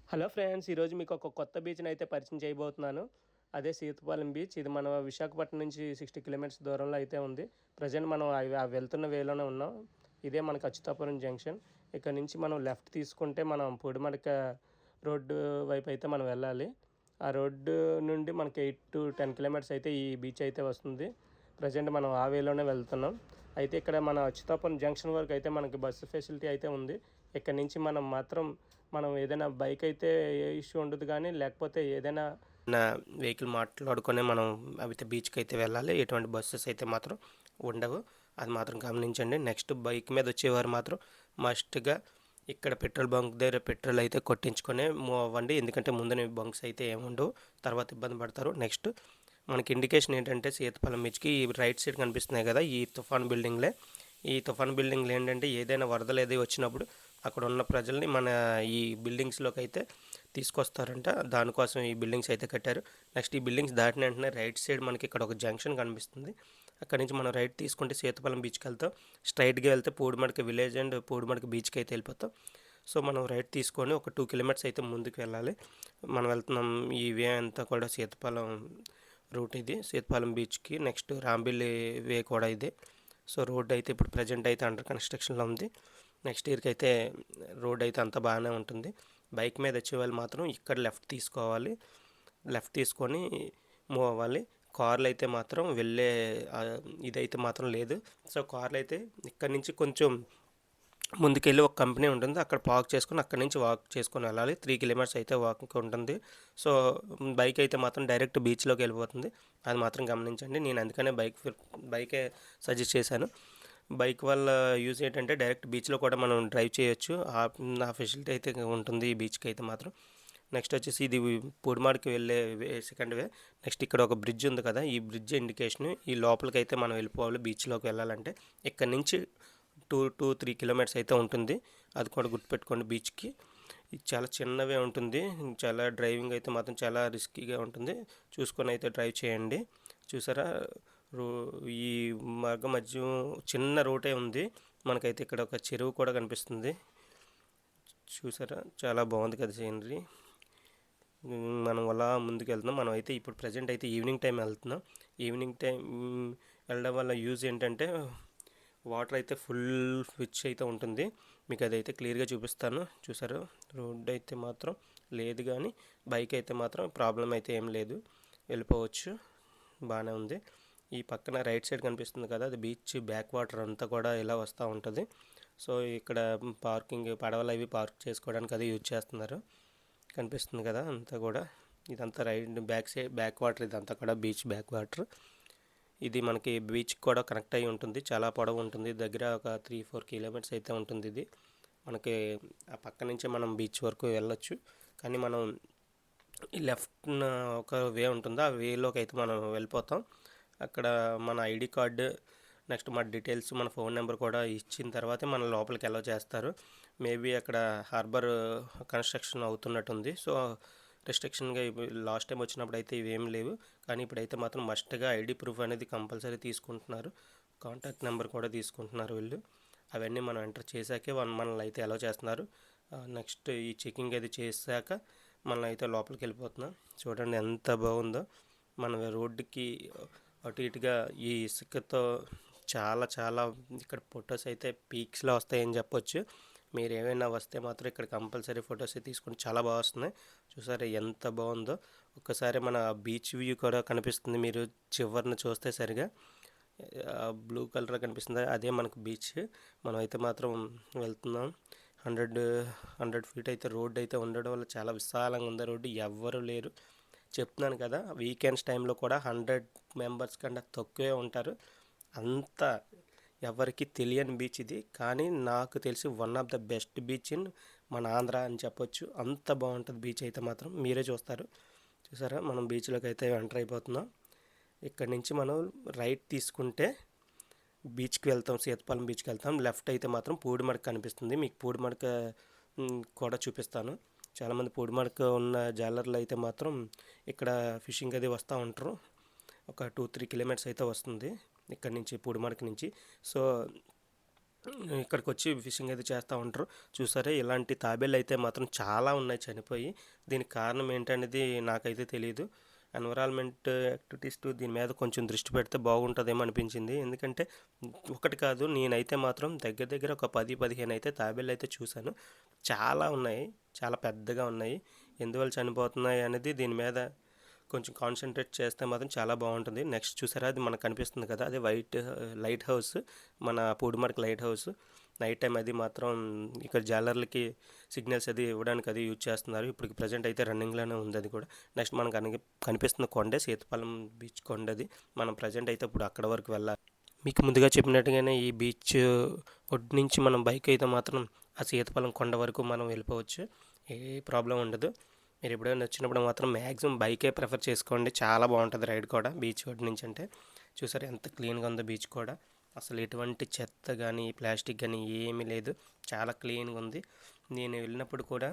Hello friends! ఈరోజు మీకు ఒక కొత్త బీచ్‌ని అయితే పరిచయం చేయబోతున్నాను. అదే సీతపాలెం బీచ్. ఇది మన విశాఖపట్నం నుంచి 60 కిలోమీటర్స్ దూరంలో అయితే ఉంది. ప్రెజెంట్ మనం వెళ్తున్న వేలోనే ఉన్నాం. ఇదే మనకు అచ్యుతాపురం జంక్షన్. ఇక్కడ నుంచి మనం లెఫ్ట్ తీసుకుంటే మనం పూడిమడక రోడ్డు వైపు అయితే మనం వెళ్ళాలి. ఆ రోడ్డు నుండి మనకి 8-10 కిలోమీటర్స్ అయితే ఈ బీచ్ అయితే వస్తుంది. ప్రెజెంట్ మనం ఆ వేలోనే వెళ్తున్నాం. అయితే ఇక్కడ మన అచ్యుతాపురం జంక్షన్ వరకు అయితే మనకి బస్సు ఫెసిలిటీ అయితే ఉంది. ఇక్కడ నుంచి మనం ఏదైనా బైక్ అయితే ఏ ఇష్యూ ఉండదు కానీ, లేకపోతే ఏదైనా నా వెహికల్ మాట్లాడుకొని మనం అయితే బీచ్కి అయితే వెళ్ళాలి. ఎటువంటి బస్సెస్ అయితే మాత్రం ఉండవు. అది మాత్రం గమనించండి. నెక్స్ట్ బైక్ మీద వచ్చేవారు మాత్రం మస్ట్గా ఇక్కడ పెట్రోల్ బంక్ దగ్గర పెట్రోల్ అయితే కొట్టించుకొని మూవ్ అవ్వండి. ఎందుకంటే ముందున బంక్స్ అయితే ఏముండవు, తర్వాత ఇబ్బంది పడతారు. నెక్స్ట్ మనకి ఇండికేషన్ ఏంటంటే సీతపాలెం బీచ్కి ఈ రైట్ సైడ్ కనిపిస్తున్నాయి కదా, ఈ తుఫాన్ బిల్డింగ్లే. ఈ తుఫాన్ బిల్డింగ్లు ఏంటంటే ఏదైనా వరదలు ఏది వచ్చినప్పుడు అక్కడ ఉన్న ప్రజల్ని మన ఈ బిల్డింగ్స్లోకి అయితే తీసుకొస్తారంట. దానికోసం ఈ బిల్డింగ్స్ అయితే కట్టారు. నెక్స్ట్ ఈ బిల్డింగ్స్ దాటిన వెంటనే రైట్ సైడ్ మనకి ఇక్కడ ఒక జంక్షన్ కనిపిస్తుంది. అక్కడ నుంచి మనం రైట్ తీసుకుంటే సీతపాలెం బీచ్కి వెళ్తాం. స్ట్రైట్గా వెళ్తే పూడిమడక విలేజ్ అండ్ పూడిమడక బీచ్కి అయితే వెళ్ళిపోతాం. సో మనం రైట్ తీసుకొని ఒక 2 కిలోమీటర్స్ అయితే ముందుకు వెళ్ళాలి. మనం వెళ్తున్నాం ఈ వే అంతా కూడా సీతపాలెం రూట్ ఇది, సీతపాలెం బీచ్కి. నెక్స్ట్ రాంబిల్లి వే కూడా ఇదే. సో రోడ్ అయితే ఇప్పుడు ప్రజెంట్ అయితే అండర్ కన్స్ట్రక్షన్లో ఉంది. నెక్స్ట్ ఇయర్కి అయితే రోడ్ అయితే అంతా బాగానే ఉంటుంది. బైక్ మీద వచ్చే వాళ్ళు మాత్రం ఇక్కడ లెఫ్ట్ తీసుకోవాలి. లెఫ్ట్ తీసుకొని మూవ్ అవ్వాలి. కార్లు అయితే మాత్రం వెళ్ళే ఇదైతే మాత్రం లేదు. సో కార్లు అయితే ఇక్కడ నుంచి కొంచెం ముందుకెళ్ళి ఒక కంపెనీ ఉంటుంది, అక్కడ పార్క్ చేసుకొని అక్కడి నుంచి వాక్ చేసుకొని వెళ్ళాలి. 3 కిలోమీటర్స్ అయితే వాకింగ్ ఉంటుంది. సో బైక్ అయితే మాత్రం డైరెక్ట్ బీచ్లోకి వెళ్ళిపోతుంది. అది మాత్రం గమనించండి. నేను అందుకనే బైకే సజెస్ట్ చేశాను. బైక్ వల్ల యూజ్ ఏంటంటే డైరెక్ట్ బీచ్లో కూడా మనం డ్రైవ్ చేయొచ్చు. ఆ ఫెసిలిటీ అయితే ఉంటుంది ఈ బీచ్కి అయితే మాత్రం. నెక్స్ట్ వచ్చేసి ఇది పూడిమాడికి వెళ్ళే సెకండ్ వే. నెక్స్ట్ ఇక్కడ ఒక బ్రిడ్జ్ ఉంది కదా, ఈ బ్రిడ్జ్ ఇండికేషన్. ఈ లోపలికి అయితే మనం వెళ్ళిపోవాలి బీచ్లోకి వెళ్ళాలంటే. ఇక్కడ నుంచి 2-3 కిలోమీటర్స్ అయితే ఉంటుంది. అది కూడా గుర్తుపెట్టుకోండి. బీచ్కి ఇది చాలా చిన్నవే ఉంటుంది. చాలా డ్రైవింగ్ అయితే మాత్రం చాలా రిస్కీగా ఉంటుంది. చూసుకొని అయితే డ్రైవ్ చేయండి. చూసారా, ఈ మార్గం మధ్య చిన్న రోటే ఉంది. మనకైతే ఇక్కడ ఒక చెరువు కూడా కనిపిస్తుంది. చూసారా, చాలా బాగుంది కదా సీనరీ. మనం అలా ముందుకు వెళ్తున్నాం. మనం అయితే ఇప్పుడు ప్రజెంట్ అయితే ఈవినింగ్ టైం వెళ్తున్నాం. ఈవినింగ్ టైం వెళ్ళడం వల్ల యూజ్ ఏంటంటే వాటర్ అయితే ఫుల్ స్విచ్ అయితే ఉంటుంది. మీకు అదైతే క్లియర్గా చూపిస్తాను. చూసారు, రోడ్ అయితే మాత్రం లేదు కానీ బైక్ అయితే మాత్రం ప్రాబ్లం అయితే ఏం లేదు, వెళ్ళిపోవచ్చు, బాగానే ఉంది. ఈ పక్కన రైట్ సైడ్ కనిపిస్తుంది కదా, అది బీచ్ బ్యాక్ వాటర్ అంతా కూడా ఇలా వస్తూ ఉంటుంది. సో ఇక్కడ పార్కింగ్ పడవలు అవి పార్క్ చేసుకోవడానికి అది యూజ్ చేస్తున్నారు. కనిపిస్తుంది కదా అంతా కూడా. ఇదంతా రైట్ బ్యాక్ వాటర్, ఇదంతా కూడా బీచ్ బ్యాక్ వాటర్. ఇది మనకి బీచ్ కూడా కనెక్ట్ అయి ఉంటుంది. చాలా పొడవు ఉంటుంది. దగ్గర ఒక 3-4 కిలోమీటర్స్ అయితే ఉంటుంది. ఇది మనకి ఆ పక్క నుంచే మనం బీచ్ వరకు వెళ్ళొచ్చు. కానీ మనం ఈ లెఫ్ట్ ఒక వే ఉంటుంది, ఆ వేలోకి అయితే మనం వెళ్ళిపోతాం. అక్కడ మన ఐడి కార్డు, నెక్స్ట్ మన డీటెయిల్స్, మన ఫోన్ నెంబర్ కూడా ఇచ్చిన తర్వాతే మన లోపలికి అలౌ చేస్తారు. మేబీ అక్కడ హార్బర్ కన్స్ట్రక్షన్ అవుతున్నట్టుంది. సో రెస్ట్రిక్షన్గా లాస్ట్ టైం వచ్చినప్పుడు అయితే ఇవేం లేవు. కానీ ఇప్పుడైతే మాత్రం మస్ట్గా ఐడి ప్రూఫ్ అనేది కంపల్సరీ తీసుకుంటున్నారు. కాంటాక్ట్ నెంబర్ కూడా తీసుకుంటున్నారు వీళ్ళు. అవన్నీ మనం ఎంటర్ చేశాకే మనల్ని అయితే అలౌ చేస్తున్నారు. నెక్స్ట్ ఈ చెకింగ్ అది చేశాక మనం అయితే లోపలికి వెళ్ళిపోతున్నాం. చూడండి ఎంత బాగుందో. మన రోడ్డుకి అటు ఇటుగా ఈ ఇసుకతో చాలా చాలా ఇక్కడ ఫొటోస్ అయితే పీక్స్లో వస్తాయని చెప్పొచ్చు. మీరు ఏమైనా వస్తే మాత్రం ఇక్కడ కంపల్సరీ ఫొటోస్ తీసుకుని చాలా బాగా వస్తున్నాయి. చూసారా ఎంత బాగుందో. ఒక్కసారి మన బీచ్ వ్యూ కూడా కనిపిస్తుంది. మీరు చివరిని చూస్తే సరిగా బ్లూ కలర్ కనిపిస్తుంది, అదే మనకు బీచ్. మనం అయితే మాత్రం వెళ్తున్నాం. 100 ఫీట్ అయితే రోడ్డు అయితే ఉండడం వల్ల చాలా విశాలంగా ఉంది రోడ్డు. ఎవ్వరు లేరు. చెప్తున్నాను కదా, వీకెండ్స్ టైంలో కూడా 100 మెంబర్స్ కన్నా తక్కువే ఉంటారు. అంత ఎవరికి తెలియని బీచ్ ఇది. కానీ నాకు తెలిసి one of the best beach in మన ఆంధ్ర అని చెప్పొచ్చు. అంత బాగుంటుంది బీచ్ అయితే మాత్రం. మీరే చూస్తారు. చూసారా, మనం బీచ్లోకి అయితే ఎంటర్ అయిపోతున్నాం. ఇక్కడ నుంచి మనం రైట్ తీసుకుంటే బీచ్కి వెళ్తాం, సీతపాలెం బీచ్కి వెళ్తాం. లెఫ్ట్ అయితే మాత్రం పూడిమడక కనిపిస్తుంది. మీకు పూడిమడక కూడా చూపిస్తాను. చాలామంది పూడిమడక ఉన్న జాలర్లు అయితే మాత్రం ఇక్కడ ఫిషింగ్ అది వస్తూ ఉంటారు. ఒక 2-3 కిలోమీటర్స్ అయితే వస్తుంది ఇక్కడ నుంచి, పూడిమడక నుంచి. సో ఇక్కడికి వచ్చి ఫిషింగ్ అయితే చేస్తూ ఉంటారు. చూసారా ఇలాంటి తాబేళ్ళు అయితే మాత్రం చాలా ఉన్నాయి చనిపోయి. దీనికి కారణం ఏంటనేది నాకైతే తెలీదు. ఎన్విరాన్మెంట్ యాక్టివిటీస్ దీని మీద కొంచెం దృష్టి పెడితే బాగుంటుందేమో అనిపించింది. ఎందుకంటే ఒకటి కాదు, నేనైతే మాత్రం దగ్గర దగ్గర ఒక 10-15 అయితే తాబేళ్ళు అయితే చూశాను. చాలా ఉన్నాయి, చాలా పెద్దగా ఉన్నాయి. ఎందువల్ల చనిపోతున్నాయి అనేది దీని మీద కొంచెం కాన్సన్ట్రేట్ చేస్తే మాత్రం చాలా బాగుంటుంది. నెక్స్ట్ చూసారా, అది మనకు కనిపిస్తుంది కదా, అది లైట్ హౌస్, మన Pudimadaka light house. Night time అది మాత్రం ఇక్కడ జాలర్లకి సిగ్నల్స్ అది ఇవ్వడానికి అది యూజ్ చేస్తున్నారు. ఇప్పుడు ప్రజెంట్ అయితే రన్నింగ్లోనే ఉంది అది కూడా. నెక్స్ట్ మనకు కనిపిస్తున్న కొండే సీతపాలెం బీచ్ కొండది. మనం ప్రజెంట్ అయితే ఇప్పుడు అక్కడ వరకు వెళ్ళాలి. మీకు ముందుగా చెప్పినట్టుగానే ఈ బీచ్ ఒడ్డు నుంచి మనం బైక్ అయితే మాత్రం ఆ సీతపాలెం కొండ వరకు మనం వెళ్ళిపోవచ్చు, ఏ ప్రాబ్లం ఉండదు. మీరు ఎప్పుడైనా వచ్చినప్పుడు మాత్రం మ్యాక్సిమం బైకే ప్రిఫర్ చేసుకోండి, చాలా బాగుంటుంది రైడ్ కూడా బీచ్ ఒడ్డు నుంచి. అంటే చూసారు ఎంత క్లీన్గా ఉందో బీచ్ కూడా, అసలు ఎటువంటి చెత్త కానీ ప్లాస్టిక్ కానీ ఏమీ లేదు, చాలా క్లీన్గా ఉంది. నేను వెళ్ళినప్పుడు కూడా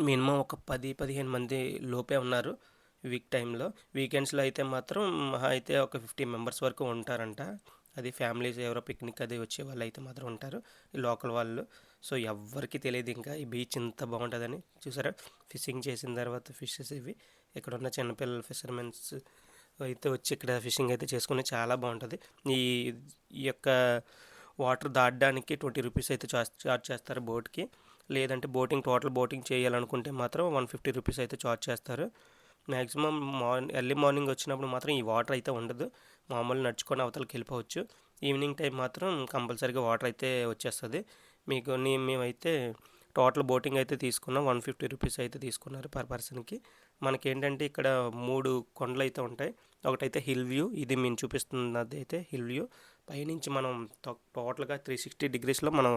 మినిమం ఒక 10-15 మంది లోపే ఉన్నారు వీక్ టైంలో. వీకెండ్స్లో అయితే మాత్రం మహా అయితే ఒక 50 మెంబర్స్ వరకు ఉంటారంట. అది ఫ్యామిలీస్ ఎవరో పిక్నిక్ అది వచ్చే వాళ్ళు అయితే మాత్రం ఉంటారు, లోకల్ వాళ్ళు. సో ఎవ్వరికి తెలియదు ఇంకా ఈ బీచ్ ఇంత బాగుంటుందని. చూసారా ఫిషింగ్ చేసిన తర్వాత ఫిషెస్ ఇవి ఇక్కడ ఉన్న చిన్నపిల్లల ఫిషర్మెన్స్ అయితే వచ్చి ఇక్కడ ఫిషింగ్ అయితే చేసుకుని చాలా బాగుంటుంది. ఈ ఈ యొక్క వాటర్ దాటడానికి 20 రూపీస్ అయితే చార్జ్ చేస్తారు బోట్కి. లేదంటే టోటల్ బోటింగ్ చేయాలనుకుంటే మాత్రం 150 రూపీస్ అయితే చార్జ్ చేస్తారు. మ్యాక్సిమం ఎర్లీ మార్నింగ్ వచ్చినప్పుడు మాత్రం ఈ వాటర్ అయితే ఉండదు, మామూలు నడుచుకొని అవతలకి వెళ్ళిపోవచ్చు. ఈవినింగ్ టైం మాత్రం కంపల్సరీగా వాటర్ అయితే వచ్చేస్తుంది మీకు. మేమైతే టోటల్ బోటింగ్ అయితే తీసుకున్నాం, 150 రూపీస్ అయితే తీసుకున్నారు పర్ పర్సన్కి. మనకేంటంటే ఇక్కడ 3 కొండలు అయితే ఉంటాయి. ఒకటైతే హిల్ వ్యూ, ఇది మేము చూపిస్తున్నది అయితే హిల్ వ్యూ. పైనుంచి మనం టోటల్గా 360 డిగ్రీస్లో మనం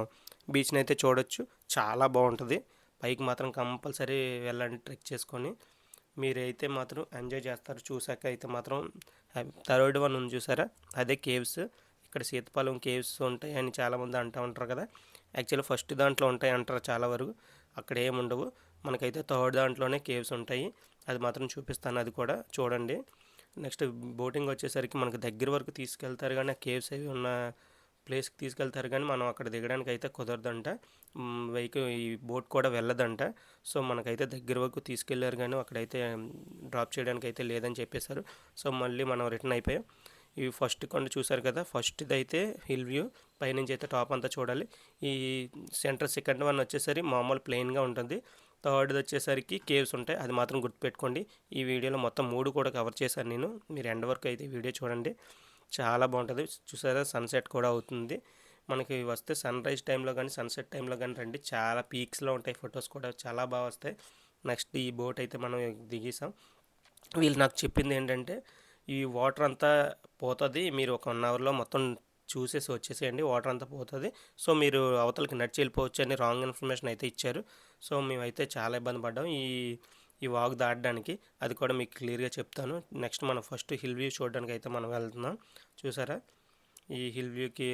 బీచ్ని అయితే చూడొచ్చు, చాలా బాగుంటుంది. పైకి మాత్రం కంపల్సరీ వెళ్ళండి ట్రెక్ చేసుకొని, మీరైతే మాత్రం ఎంజాయ్ చేస్తారు. చూసాక అయితే మాత్రం థర్డ్ వన్ ఉంది చూసారా, అదే కేవ్స్. ఇక్కడ సీతపాలెం కేవ్స్ ఉంటాయి అని చాలామంది అంటూ ఉంటారు కదా, యాక్చువల్లీ ఫస్ట్ దాంట్లో ఉంటాయి అంటారు చాలా వరకు, అక్కడ ఏమి ఉండవు. మనకైతే థర్డ్ దాంట్లోనే కేవ్స్ ఉంటాయి, అది మాత్రం చూపిస్తాను, అది కూడా చూడండి. నెక్స్ట్ బోటింగ్ వచ్చేసరికి మనకు దగ్గర వరకు తీసుకెళ్తారు కానీ ఆ కేవ్స్ అవి ఉన్న ప్లేస్కి తీసుకెళ్తారు కానీ మనం అక్కడ దిగడానికి అయితే కుదరదంట, వెహికల్ ఈ బోట్ కూడా వెళ్ళదంట. సో మనకైతే దగ్గర వరకు తీసుకెళ్లారు కానీ అక్కడైతే డ్రాప్ చేయడానికి అయితే లేదని చెప్పేశారు. సో మళ్ళీ మనం రిటర్న్ అయిపోయాం. ఇవి ఫస్ట్ కొండ చూసారు కదా, ఫస్ట్ది అయితే హిల్ వ్యూ, పైనుంచి అయితే టాప్ అంతా చూడాలి. ఈ సెకండ్ వన్ వచ్చేసరికి మామూలు ప్లెయిన్గా ఉంటుంది. థర్డ్ది వచ్చేసరికి కేవ్స్ ఉంటాయి, అది మాత్రం గుర్తుపెట్టుకోండి. ఈ వీడియోలో మొత్తం 3 కూడా కవర్ చేశాను నేను, మీరు ఎండ్ వరకు అయితే వీడియో చూడండి, చాలా బాగుంటుంది. చూసారా సన్సెట్ కూడా అవుతుంది. మనకి వస్తే సన్ రైజ్ టైంలో కానీ సన్సెట్ టైంలో కానీ రండి, చాలా పీక్స్లో ఉంటాయి, ఫొటోస్ కూడా చాలా బాగా వస్తాయి. నెక్స్ట్ ఈ బోట్ అయితే మనం దిగేసాం. వీళ్ళు నాకు చెప్పింది ఏంటంటే ఈ వాటర్ అంతా పోతుంది, మీరు ఒక 1 అవర్లో మొత్తం చూసేసి వచ్చేసేయండి, వాటర్ అంతా పోతుంది, సో మీరు అవతలకి నడిచి వెళ్ళిపోవచ్చు అని రాంగ్ ఇన్ఫర్మేషన్ అయితే ఇచ్చారు. సో మేమైతే చాలా ఇబ్బంది పడ్డాం ఈ వాక్ దాటడానికి, అది కూడా మీకు క్లియర్గా చెప్తాను. నెక్స్ట్ మనం ఫస్ట్ హిల్ వ్యూ చూడడానికి అయితే మనం వెళ్తున్నాం. చూసారా ఈ హిల్ వ్యూకి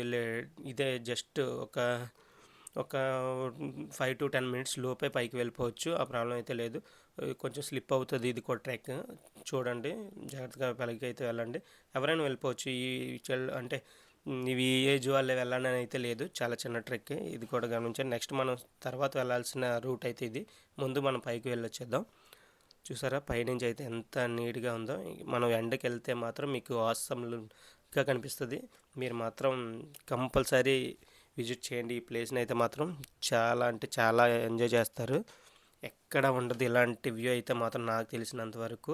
ఇదే జస్ట్ ఒక 5-10 మినిట్స్ లోపే పైకి వెళ్ళిపోవచ్చు, ఆ ప్రాబ్లం అయితే లేదు. కొంచెం స్లిప్ అవుతుంది, ఇది కూడా ట్రెక్ చూడండి, జాగ్రత్తగా పైకి అయితే వెళ్ళండి. ఎవరైనా వెళ్ళిపోవచ్చు, అంటే ఇవి ఏజ్ వాళ్ళే వెళ్ళాలని అయితే లేదు, చాలా చిన్న ట్రెక్, ఇది కూడా గమనించండి. నెక్స్ట్ మనం తర్వాత వెళ్ళాల్సిన రూట్ అయితే ఇది, ముందు మనం పైకి వెళ్ళొచ్చేద్దాం. చూసారా పైనుంచి అయితే ఎంత నీట్గా ఉందో. మనం ఎండకి వెళ్తే మాత్రం మీకు ఆసమ్గా కనిపిస్తుంది, మీరు మాత్రం కంపల్సరీ విజిట్ చేయండి ఈ ప్లేస్ని అయితే మాత్రం, చాలా అంటే చాలా ఎంజాయ్ చేస్తారు. ఎక్కడ ఉండదు ఇలాంటి వ్యూ అయితే మాత్రం నాకు తెలిసినంత వరకు,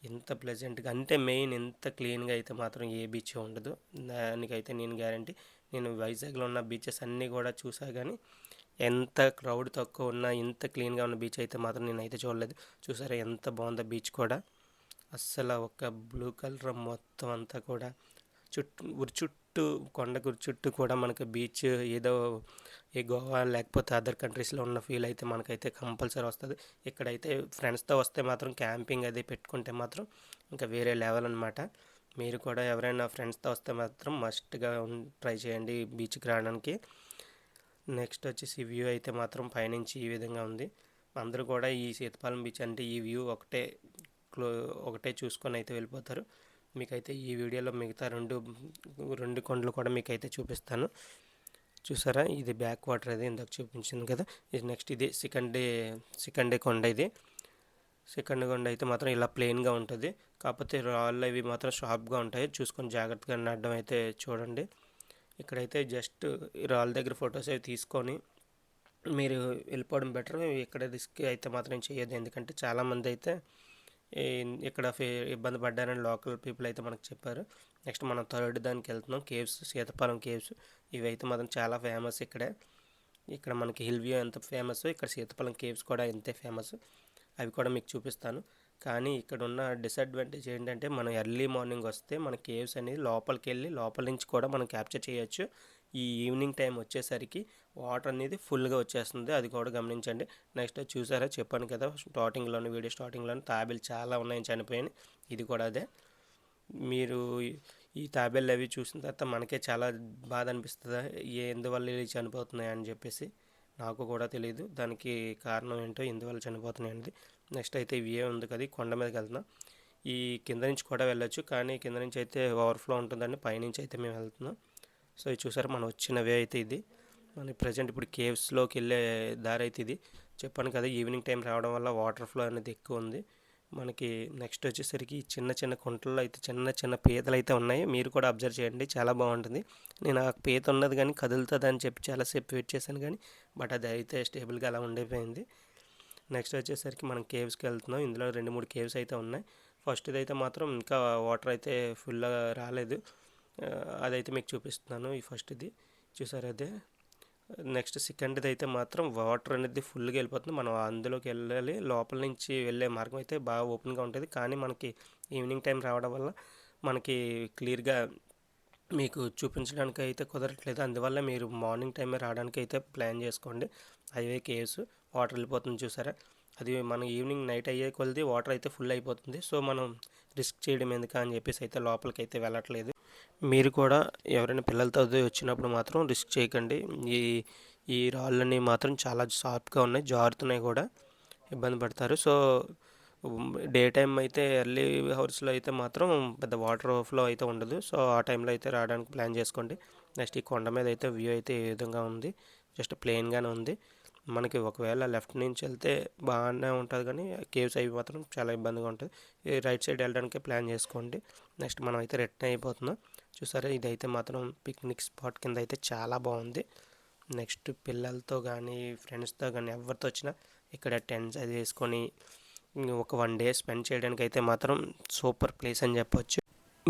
ఎంత ప్లెజెంట్గా అంటే మెయిన్ ఎంత క్లీన్గా అయితే మాత్రం ఏ బీచ్ ఉండదు, దానికైతే నేను గ్యారంటీ. నేను వైజాగ్లో ఉన్న బీచెస్ అన్నీ కూడా చూసా కానీ ఎంత క్రౌడ్ తక్కువ ఉన్నా ఇంత క్లీన్గా ఉన్న బీచ్ అయితే మాత్రం నేనైతే చూడలేదు. చూసారా ఎంత బాగుందో బీచ్ కూడా, అస్సలు ఒక బ్లూ కలర్ మొత్తం అంతా కూడా, చుట్టూ కొండ చుట్టూ కూడా మనకి బీచ్ ఏదో ఏ గోవా లేకపోతే అదర్ కంట్రీస్లో ఉన్న ఫీల్ అయితే మనకైతే కంపల్సరీ వస్తుంది. ఇక్కడైతే ఫ్రెండ్స్తో వస్తే మాత్రం క్యాంపింగ్ అది పెట్టుకుంటే మాత్రం ఇంకా వేరే లెవెల్ అనమాట. మీరు కూడా ఎవరైనా ఫ్రెండ్స్తో వస్తే మాత్రం మస్ట్గా ట్రై చేయండి బీచ్కి రావడానికి. నెక్స్ట్ వచ్చేసి వ్యూ అయితే మాత్రం పైనుంచి ఈ విధంగా ఉంది. అందరూ కూడా ఈ సీతపాలెం బీచ్ అంటే ఈ వ్యూ ఒకటే చూసుకొని అయితే వెళ్ళిపోతారు. మీకైతే ఈ వీడియోలో మిగతా రెండు కొండలు కూడా మీకైతే చూపిస్తాను, చూసారా, ఇది బ్యాక్ వాటర్ అది ఇందాక చూపించింది కదా. ఇది నెక్స్ట్ ఇది సెకండ్ డే కొండ. ఇది సెకండ్ కొండ అయితే మాత్రం ఇలా ప్లెయిన్గా ఉంటుంది, కాకపోతే రాళ్ళు అవి మాత్రం షార్ప్గా ఉంటాయి. చూసుకొని జాగ్రత్తగా నడడం అయితే చూడండి. ఇక్కడైతే జస్ట్ రాళ్ళ దగ్గర ఫొటోస్ అవి తీసుకొని మీరు వెళ్ళిపోవడం బెటర్. ఇక్కడ రిస్క్ అయితే మాత్రం చేయొద్దు, ఎందుకంటే చాలామంది అయితే ఇక్కడ ఇబ్బంది పడ్డారని లోకల్ పీపుల్ అయితే మనకు చెప్పారు. నెక్స్ట్ మనం థర్డ్ దానికి వెళ్తున్నాం, కేవ్స్, సీతపాలెం కేవ్స్. ఇవి అయితే మాత్రం చాలా ఫేమస్. ఇక్కడ మనకి హిల్ వ్యూ ఎంత ఫేమస్, ఇక్కడ సీతపాలెం కేవ్స్ కూడా ఎంతే ఫేమస్. అవి కూడా మీకు చూపిస్తాను. కానీ ఇక్కడ ఉన్న డిసడ్వాంటేజ్ ఏంటంటే మనం ఎర్లీ మార్నింగ్ వస్తే మన కేవ్స్ అనేది లోపలికి వెళ్ళి లోపల నుంచి కూడా మనం క్యాప్చర్ చేయొచ్చు. ఈ ఈవినింగ్ టైం వచ్చేసరికి వాటర్ అనేది ఫుల్గా వచ్చేస్తుంది, అది కూడా గమనించండి. నెక్స్ట్ చూసారా, చెప్పాను కదా వీడియో స్టార్టింగ్లోనే తాబేలు చాలా ఉన్నాయని చనిపోయాయి. ఇది కూడా అదే. మీరు ఈ తాబేళ్ళు అవి చూసిన తర్వాత మనకే చాలా బాధ అనిపిస్తుంది, ఎందువల్ల ఇవి చనిపోతున్నాయి అని చెప్పేసి. నాకు కూడా తెలియదు దానికి కారణం ఏంటో, ఎందువల్ల చనిపోతున్నాయి అనేది. నెక్స్ట్ అయితే ఇవే ఉంది కదా, కొండ మీదకి వెళ్తున్నాం. ఈ కింద నుంచి కూడా వెళ్ళొచ్చు, కానీ కింద నుంచి అయితే ఓవర్ఫ్లో ఉంటుందని పైనుంచి అయితే మేము వెళ్తున్నాం. సో ఇది చూసారా, మనం వచ్చిన వే అయితే ఇది. మన ప్రజెంట్ ఇప్పుడు కేవ్స్లోకి వెళ్ళే దారి అయితే ఇది. చెప్పాను కదా, ఈవినింగ్ టైం రావడం వల్ల వాటర్ ఫ్లో అనేది ఎక్కువ ఉంది మనకి. నెక్స్ట్ వచ్చేసరికి చిన్న చిన్న కుంటల్లో అయితే చిన్న చిన్న పీతలు అయితే ఉన్నాయి, మీరు కూడా అబ్జర్వ్ చేయండి, చాలా బాగుంటుంది. నేను ఆ పీత ఉన్నది కానీ కదులుతుంది అని చెప్పి చాలాసేపు వెయిట్ చేశాను, కానీ బట్ అది అయితే స్టేబుల్గా అలా ఉండిపోయింది. నెక్స్ట్ వచ్చేసరికి మనం కేవ్స్కి వెళ్తున్నాం. ఇందులో 2-3 కేవ్స్ అయితే ఉన్నాయి. ఫస్ట్ది అయితే మాత్రం ఇంకా వాటర్ అయితే ఫుల్గా రాలేదు, అదైతే మీకు చూపిస్తున్నాను. ఈ ఫస్ట్ది చూసారు అదే. నెక్స్ట్ సెకండ్ది అయితే మాత్రం వాటర్ అనేది ఫుల్గా వెళ్ళిపోతుంది, మనం అందులోకి వెళ్ళాలి. లోపల నుంచి వెళ్ళే మార్గం అయితే బాగా ఓపెన్గా ఉంటుంది, కానీ మనకి ఈవినింగ్ టైం రావడం వల్ల మనకి క్లియర్గా మీకు చూపించడానికి అయితే కుదరట్లేదు. అందువల్ల మీరు మార్నింగ్ టైమే రావడానికి అయితే ప్లాన్ చేసుకోండి. హైవే కేవ్స్ వాటర్ వెళ్ళిపోతుంది చూసారా, అది మనం ఈవినింగ్ నైట్ అయ్యే కొలది వాటర్ అయితే ఫుల్ అయిపోతుంది. సో మనం రిస్క్ చేయడం ఎందుకు అని చెప్పేసి అయితే లోపలికి అయితే వెళ్ళట్లేదు. మీరు కూడా ఎవరైనా పిల్లలతో వచ్చినప్పుడు మాత్రం రిస్క్ చేయకండి. ఈ ఈ రాళ్ళని మాత్రం చాలా షార్ప్గా ఉన్నాయి, జారుతున్నాయి కూడా, ఇబ్బంది పడతారు. సో డే టైం అయితే ఎర్లీ అవర్స్లో అయితే మాత్రం పెద్ద వాటర్ ఫ్లో అయితే ఉండదు. సో ఆ టైంలో అయితే రావడానికి ప్లాన్ చేసుకోండి. నెక్స్ట్ ఈ కొండ మీద అయితే వ్యూ అయితే ఏ విధంగా ఉంది, జస్ట్ ప్లెయిన్గానే ఉంది. మనకి ఒకవేళ లెఫ్ట్ నుంచి వెళ్తే బాగానే ఉంటుంది, కానీ కేవ్స్ అవి మాత్రం చాలా ఇబ్బందిగా ఉంటుంది. ఈ రైట్ సైడ్ వెళ్ళడానికి ప్లాన్ చేసుకోండి. నెక్స్ట్ మనం అయితే రిటర్న్ అయిపోతున్నాం. చూసారా, ఇదైతే మాత్రం పిక్నిక్ స్పాట్ కింద అయితే చాలా బాగుంది. నెక్స్ట్ పిల్లలతో కానీ ఫ్రెండ్స్తో కానీ ఎవరితో వచ్చినా ఇక్కడ టెంట్స్ అది వేసుకొని ఒక 1 డే స్పెండ్ చేయడానికి అయితే మాత్రం సూపర్ ప్లేస్ అని చెప్పొచ్చు.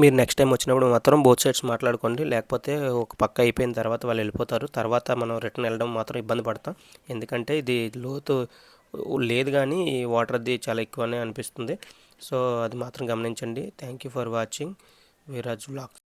మీరు నెక్స్ట్ టైం వచ్చినప్పుడు మాత్రం బోత్ సైడ్స్ మాట్లాడుకోండి, లేకపోతే ఒక పక్క అయిపోయిన తర్వాత వాళ్ళు వెళ్ళిపోతారు. తర్వాత మనం రిటర్న్ వెళ్ళడం మాత్రం ఇబ్బంది పడతాం, ఎందుకంటే ఇది లోతు లేదు కానీ వాటర్ది చాలా ఎక్కువనే అనిపిస్తుంది. సో అది మాత్రం గమనించండి. Thank you for watching Viraj vlogs.